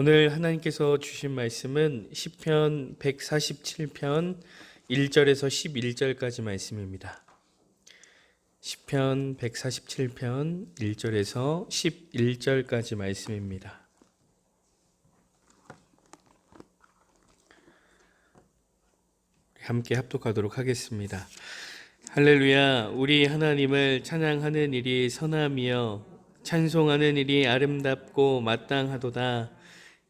오늘 하나님께서 주신 말씀은 시편 147편 1절에서 11절까지 말씀입니다. 시편 147편 1절에서 11절까지 말씀입니다. 함께 합독하도록 하겠습니다. 할렐루야. 우리 하나님을 찬양하는 일이 선함이여 찬송하는 일이 아름답고 마땅하도다.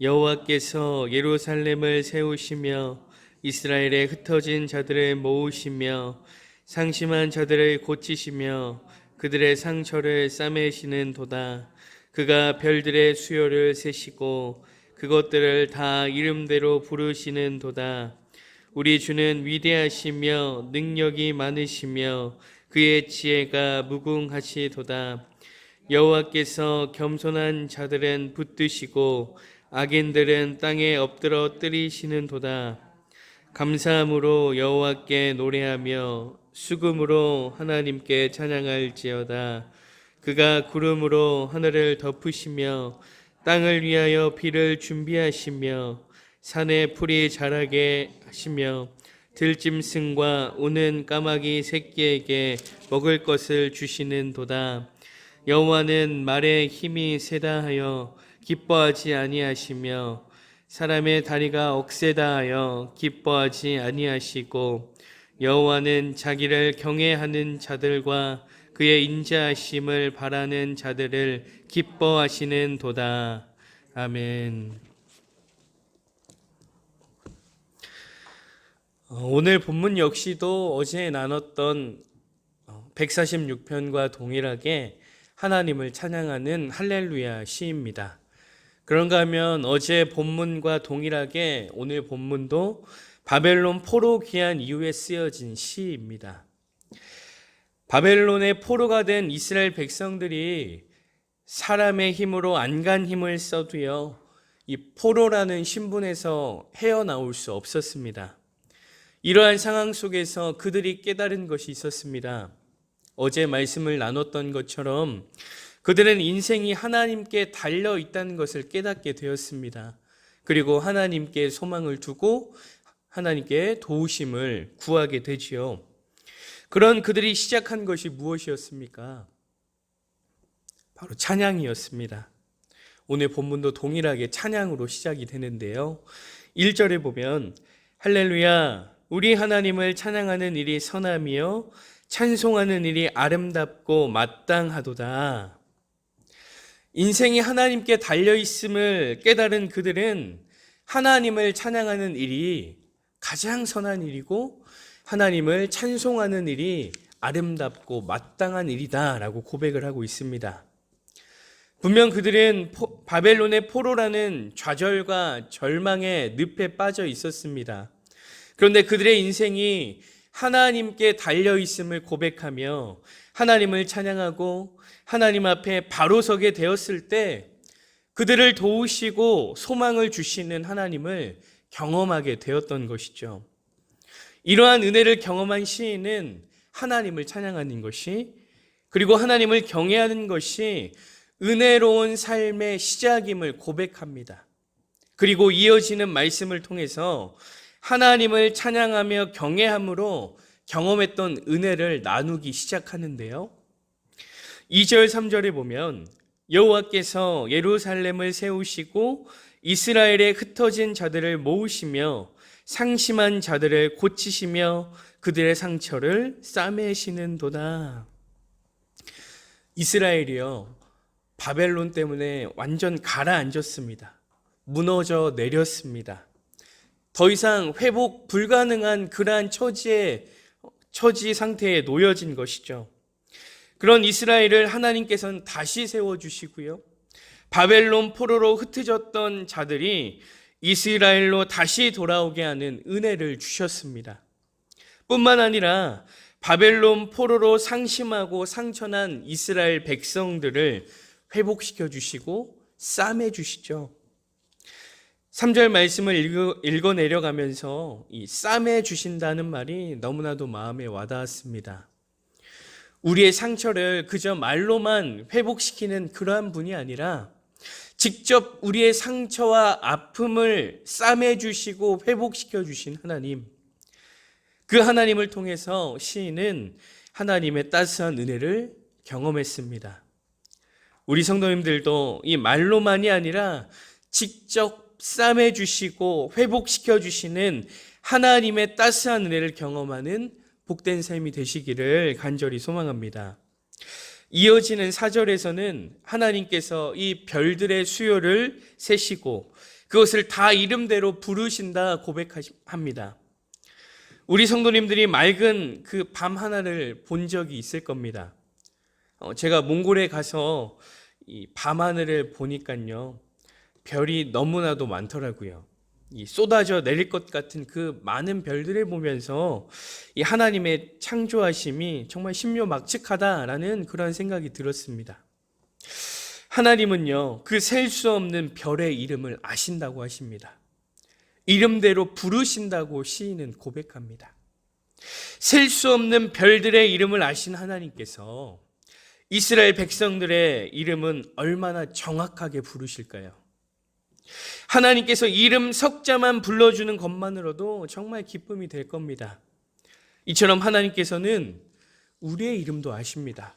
여호와께서 예루살렘을 세우시며 이스라엘에 흩어진 자들을 모으시며 상심한 자들을 고치시며 그들의 상처를 싸매시는 도다. 그가 별들의 수요를 세시고 그것들을 다 이름대로 부르시는 도다. 우리 주는 위대하시며 능력이 많으시며 그의 지혜가 무궁하시도다. 여호와께서 겸손한 자들은 붙드시고 악인들은 땅에 엎드러 뜨리시는 도다. 감사함으로 여호와께 노래하며 수금으로 하나님께 찬양할지어다. 그가 구름으로 하늘을 덮으시며 땅을 위하여 비를 준비하시며 산에 풀이 자라게 하시며 들짐승과 우는 까마귀 새끼에게 먹을 것을 주시는 도다. 여호와는 말에 힘이 세다 하여 기뻐하지 아니하시며 사람의 다리가 억세다 하여 기뻐하지 아니하시고 여호와는 자기를 경외하는 자들과 그의 인자하심을 바라는 자들을 기뻐하시는 도다. 아멘. 오늘 본문 역시도 어제 나눴던 146편과 동일하게 하나님을 찬양하는 할렐루야 시입니다. 그런가 하면 어제 본문과 동일하게 오늘 본문도 바벨론 포로 귀환 이후에 쓰여진 시입니다. 바벨론의 포로가 된 이스라엘 백성들이 사람의 힘으로 안간 힘을 써도요, 이 포로라는 신분에서 헤어나올 수 없었습니다. 이러한 상황 속에서 그들이 깨달은 것이 있었습니다. 어제 말씀을 나눴던 것처럼 그들은 인생이 하나님께 달려 있다는 것을 깨닫게 되었습니다. 그리고 하나님께 소망을 두고 하나님께 도우심을 구하게 되지요. 그런 그들이 시작한 것이 무엇이었습니까? 바로 찬양이었습니다. 오늘 본문도 동일하게 찬양으로 시작이 되는데요. 1절에 보면 할렐루야 우리 하나님을 찬양하는 일이 선함이요 찬송하는 일이 아름답고 마땅하도다. 인생이 하나님께 달려있음을 깨달은 그들은 하나님을 찬양하는 일이 가장 선한 일이고 하나님을 찬송하는 일이 아름답고 마땅한 일이다 라고 고백을 하고 있습니다. 분명 그들은 바벨론의 포로라는 좌절과 절망의 늪에 빠져 있었습니다. 그런데 그들의 인생이 하나님께 달려있음을 고백하며 하나님을 찬양하고 하나님 앞에 바로 서게 되었을 때 그들을 도우시고 소망을 주시는 하나님을 경험하게 되었던 것이죠. 이러한 은혜를 경험한 시인은 하나님을 찬양하는 것이 그리고 하나님을 경외하는 것이 은혜로운 삶의 시작임을 고백합니다. 그리고 이어지는 말씀을 통해서 하나님을 찬양하며 경외함으로 경험했던 은혜를 나누기 시작하는데요. 2절 3절에 보면 여호와께서 예루살렘을 세우시고 이스라엘에 흩어진 자들을 모으시며 상심한 자들을 고치시며 그들의 상처를 싸매시는 도다. 이스라엘이요 바벨론 때문에 완전 가라앉았습니다. 무너져 내렸습니다. 더 이상 회복 불가능한 그러한 처지 상태에 놓여진 것이죠. 그런 이스라엘을 하나님께서는 다시 세워주시고요. 바벨론 포로로 흩어졌던 자들이 이스라엘로 다시 돌아오게 하는 은혜를 주셨습니다. 뿐만 아니라 바벨론 포로로 상심하고 상처난 이스라엘 백성들을 회복시켜 주시고 싸매 주시죠. 3절 말씀을 읽어 내려가면서 이 싸매 주신다는 말이 너무나도 마음에 와닿았습니다. 우리의 상처를 그저 말로만 회복시키는 그러한 분이 아니라 직접 우리의 상처와 아픔을 싸매주시고 회복시켜 주신 하나님, 그 하나님을 통해서 시인은 하나님의 따스한 은혜를 경험했습니다. 우리 성도님들도 이 말로만이 아니라 직접 싸매주시고 회복시켜 주시는 하나님의 따스한 은혜를 경험하는 복된 삶이 되시기를 간절히 소망합니다. 이어지는 4절에서는 하나님께서 이 별들의 수요를 세시고 그것을 다 이름대로 부르신다 고백합니다. 우리 성도님들이 맑은 그 밤 하나를 본 적이 있을 겁니다. 제가 몽골에 가서 이 밤하늘을 보니까요, 별이 너무나도 많더라고요. 이 쏟아져 내릴 것 같은 그 많은 별들을 보면서 이 하나님의 창조하심이 정말 신묘막측하다라는 그런 생각이 들었습니다. 하나님은요, 그 셀 수 없는 별의 이름을 아신다고 하십니다. 이름대로 부르신다고 시인은 고백합니다. 셀 수 없는 별들의 이름을 아신 하나님께서 이스라엘 백성들의 이름은 얼마나 정확하게 부르실까요? 하나님께서 이름 석자만 불러주는 것만으로도 정말 기쁨이 될 겁니다. 이처럼 하나님께서는 우리의 이름도 아십니다.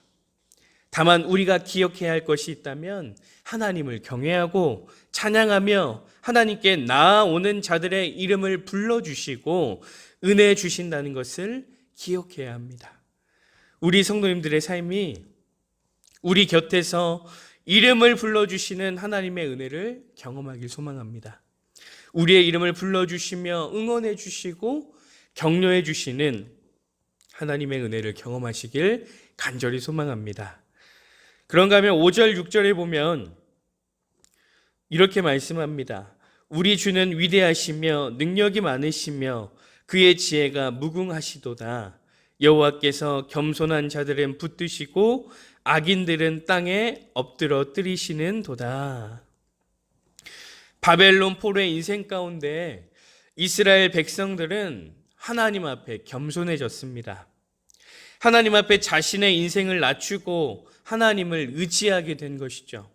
다만 우리가 기억해야 할 것이 있다면 하나님을 경외하고 찬양하며 하나님께 나아오는 자들의 이름을 불러주시고 은혜 주신다는 것을 기억해야 합니다. 우리 성도님들의 삶이 우리 곁에서 이름을 불러주시는 하나님의 은혜를 경험하길 소망합니다. 우리의 이름을 불러주시며 응원해 주시고 격려해 주시는 하나님의 은혜를 경험하시길 간절히 소망합니다. 그런가 하면 5절, 6절에 보면 이렇게 말씀합니다. 우리 주는 위대하시며 능력이 많으시며 그의 지혜가 무궁하시도다. 여호와께서 겸손한 자들은 붙드시고 악인들은 땅에 엎드러 뜨리시는 도다. 바벨론 포로의 인생 가운데 이스라엘 백성들은 하나님 앞에 겸손해졌습니다. 하나님 앞에 자신의 인생을 낮추고 하나님을 의지하게 된 것이죠.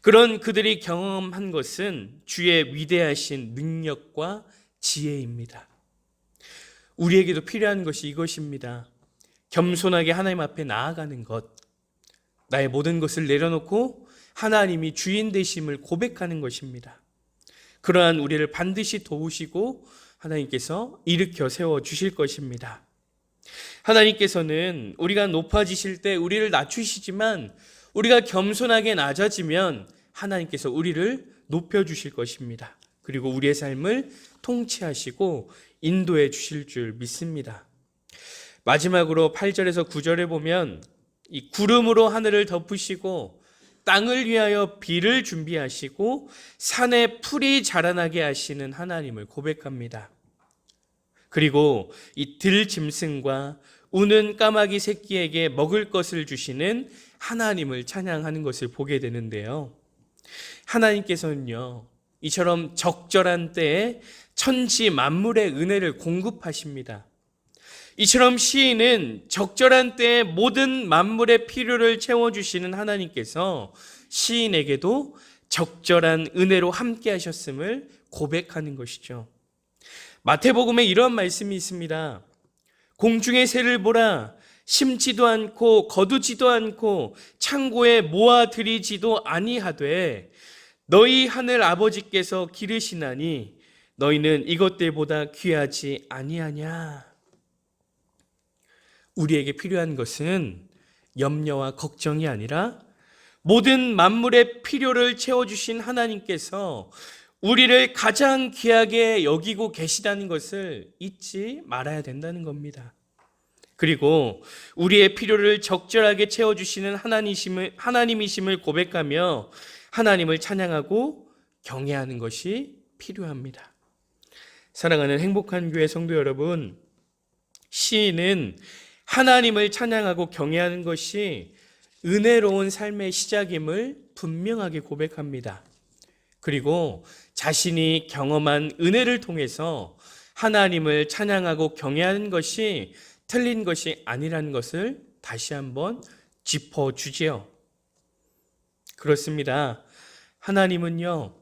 그런 그들이 경험한 것은 주의 위대하신 능력과 지혜입니다. 우리에게도 필요한 것이 이것입니다. 겸손하게 하나님 앞에 나아가는 것, 나의 모든 것을 내려놓고 하나님이 주인 되심을 고백하는 것입니다. 그러한 우리를 반드시 도우시고 하나님께서 일으켜 세워 주실 것입니다. 하나님께서는 우리가 높아지실 때 우리를 낮추시지만 우리가 겸손하게 낮아지면 하나님께서 우리를 높여주실 것입니다. 그리고 우리의 삶을 통치하시고 인도해 주실 줄 믿습니다. 마지막으로 8절에서 9절에 보면 이 구름으로 하늘을 덮으시고 땅을 위하여 비를 준비하시고 산에 풀이 자라나게 하시는 하나님을 고백합니다. 그리고 이 들짐승과 우는 까마귀 새끼에게 먹을 것을 주시는 하나님을 찬양하는 것을 보게 되는데요. 하나님께서는요, 이처럼 적절한 때에 천지 만물의 은혜를 공급하십니다. 이처럼 시인은 적절한 때에 모든 만물의 필요를 채워주시는 하나님께서 시인에게도 적절한 은혜로 함께 하셨음을 고백하는 것이죠. 마태복음에 이런 말씀이 있습니다. 공중의 새를 보라. 심지도 않고 거두지도 않고 창고에 모아들이지도 아니하되 너희 하늘 아버지께서 기르시나니 너희는 이것들보다 귀하지 아니하냐. 우리에게 필요한 것은 염려와 걱정이 아니라 모든 만물의 필요를 채워주신 하나님께서 우리를 가장 귀하게 여기고 계시다는 것을 잊지 말아야 된다는 겁니다. 그리고 우리의 필요를 적절하게 채워주시는 하나님이심을 고백하며 하나님을 찬양하고 경외하는 것이 필요합니다. 사랑하는 행복한 교회 성도 여러분, 시인은 하나님을 찬양하고 경외하는 것이 은혜로운 삶의 시작임을 분명하게 고백합니다. 그리고 자신이 경험한 은혜를 통해서 하나님을 찬양하고 경외하는 것이 틀린 것이 아니라는 것을 다시 한번 짚어주지요. 그렇습니다. 하나님은요,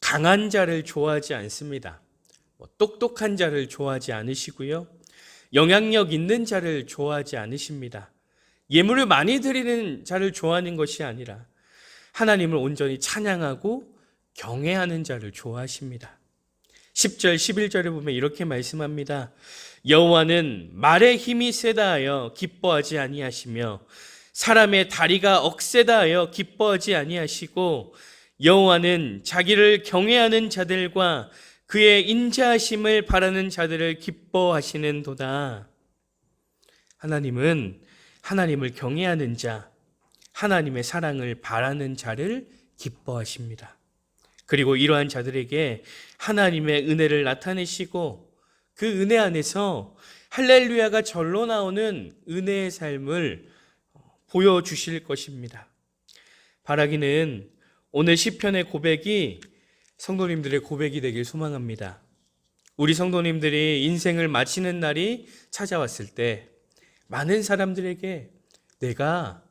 강한 자를 좋아하지 않습니다. 똑똑한 자를 좋아하지 않으시고요. 영향력 있는 자를 좋아하지 않으십니다. 예물을 많이 드리는 자를 좋아하는 것이 아니라 하나님을 온전히 찬양하고 경외하는 자를 좋아하십니다. 10절, 11절에 보면 이렇게 말씀합니다. 여호와는 말의 힘이 세다 하여 기뻐하지 아니하시며 사람의 다리가 억세다 하여 기뻐하지 아니하시고 여호와는 자기를 경외하는 자들과 그의 인자하심을 바라는 자들을 기뻐하시는도다. 하나님은 하나님을 경외하는 자, 하나님의 사랑을 바라는 자를 기뻐하십니다. 그리고 이러한 자들에게 하나님의 은혜를 나타내시고 그 은혜 안에서 할렐루야가 절로 나오는 은혜의 삶을 보여주실 것입니다. 바라기는 오늘 시편의 고백이 성도님들의 고백이 되길 소망합니다. 우리 성도님들이 인생을 마치는 날이 찾아왔을 때 많은 사람들에게 내가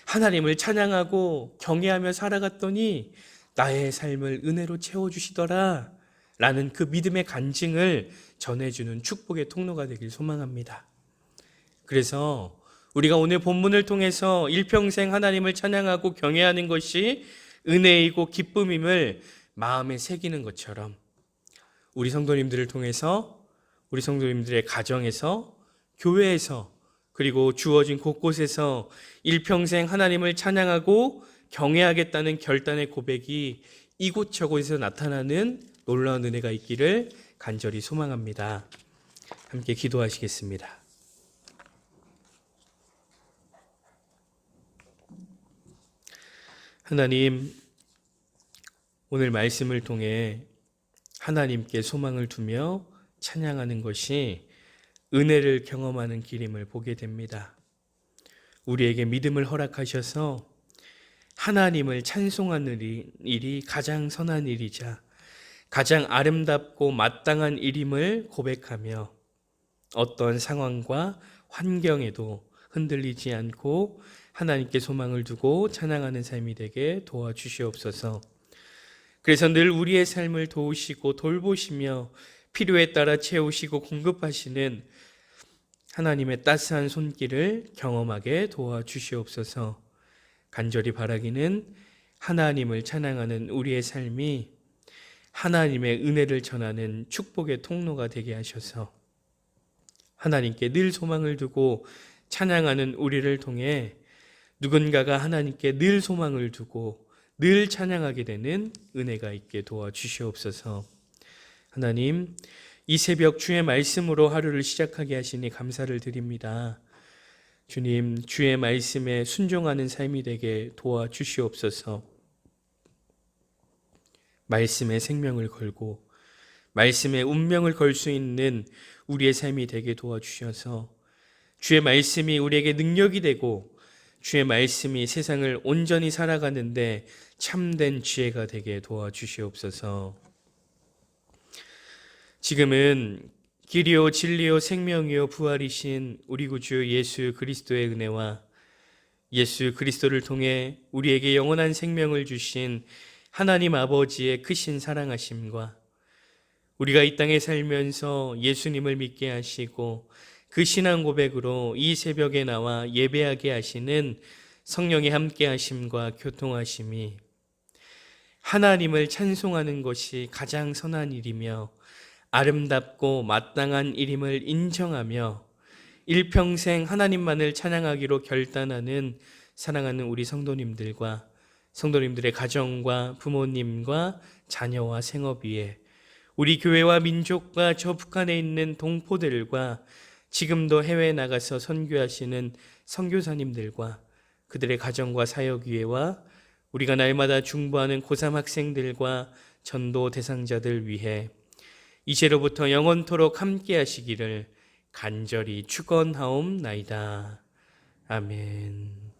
하나님을 찬양하고 경외하며 살아갔더니 나의 삶을 은혜로 채워주시더라 라는 그 믿음의 간증을 전해주는 축복의 통로가 되길 소망합니다. 그래서 우리가 오늘 본문을 통해서 일평생 하나님을 찬양하고 경외하는 것이 은혜이고 기쁨임을 마음에 새기는 것처럼 우리 성도님들을 통해서 우리 성도님들의 가정에서 교회에서 그리고 주어진 곳곳에서 일평생 하나님을 찬양하고 경외하겠다는 결단의 고백이 이곳저곳에서 나타나는 놀라운 은혜가 있기를 간절히 소망합니다. 함께 기도하시겠습니다. 하나님, 오늘 말씀을 통해 하나님께 소망을 두며 찬양하는 것이 은혜를 경험하는 길임을 보게 됩니다. 우리에게 믿음을 허락하셔서 하나님을 찬송하는 일이 가장 선한 일이자 가장 아름답고 마땅한 일임을 고백하며 어떤 상황과 환경에도 흔들리지 않고 하나님께 소망을 두고 찬양하는 삶이 되게 도와주시옵소서. 그래서 늘 우리의 삶을 도우시고 돌보시며 필요에 따라 채우시고 공급하시는 하나님의 따스한 손길을 경험하게 도와주시옵소서. 간절히 바라기는 하나님을 찬양하는 우리의 삶이 하나님의 은혜를 전하는 축복의 통로가 되게 하셔서 하나님께 늘 소망을 두고 찬양하는 우리를 통해 누군가가 하나님께 늘 소망을 두고 늘 찬양하게 되는 은혜가 있게 도와주시옵소서. 하나님, 이 새벽 주의 말씀으로 하루를 시작하게 하시니 감사를 드립니다. 주님, 주의 말씀에 순종하는 삶이 되게 도와주시옵소서. 말씀에 생명을 걸고 말씀에 운명을 걸 수 있는 우리의 삶이 되게 도와주셔서 주의 말씀이 우리에게 능력이 되고 주의 말씀이 세상을 온전히 살아가는데 참된 지혜가 되게 도와주시옵소서. 지금은 길이요 진리요 생명이요 부활이신 우리 구주 예수 그리스도의 은혜와 예수 그리스도를 통해 우리에게 영원한 생명을 주신 하나님 아버지의 크신 사랑하심과 우리가 이 땅에 살면서 예수님을 믿게 하시고 그 신앙 고백으로 이 새벽에 나와 예배하게 하시는 성령의 함께 하심과 교통하심이 하나님을 찬송하는 것이 가장 선한 일이며 아름답고 마땅한 일임을 인정하며 일평생 하나님만을 찬양하기로 결단하는 사랑하는 우리 성도님들과 성도님들의 가정과 부모님과 자녀와 생업 위에 우리 교회와 민족과 저 북한에 있는 동포들과 지금도 해외에 나가서 선교하시는 선교사님들과 그들의 가정과 사역 위에와 우리가 날마다 중보하는 고3 학생들과 전도 대상자들 위해 이제로부터 영원토록 함께 하시기를 간절히 축원하옵나이다. 아멘.